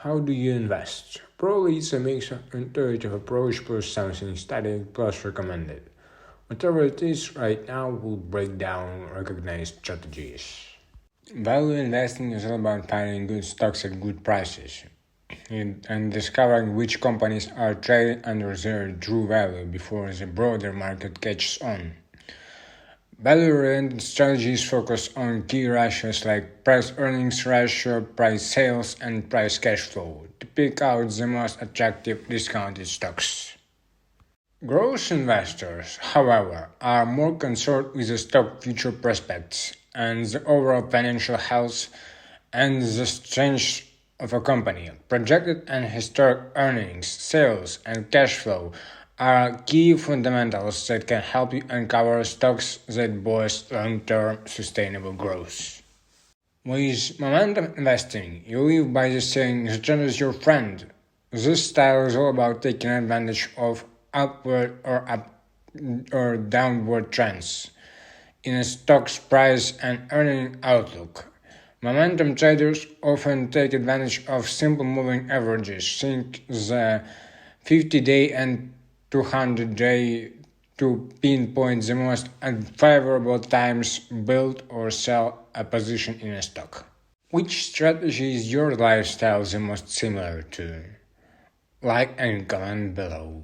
How do you invest? Probably it's a mix of intuitive approach plus something static plus recommended. Whatever it is, right now we'll break down recognized strategies. Value investing is all about finding good stocks at good prices and discovering which companies are trading under their true value before the broader market catches on. Value-oriented strategies focus on key ratios like price-earnings ratio, price-sales, and price-cash flow to pick out the most attractive discounted stocks. Growth investors, however, are more concerned with the stock future prospects and the overall financial health and the strength of a company. Projected and historic earnings, sales, and cash flow are key fundamentals that can help you uncover stocks that boast long-term sustainable growth. With momentum investing, you live by the saying, the trend is your friend. This style is all about taking advantage of upward or downward trends in a stock's price and earning outlook. Momentum traders often take advantage of simple moving averages, think the 50-day and 200-day to pinpoint the most unfavorable times build or sell a position in a stock. Which strategy is your lifestyle the most similar to? Like and comment below.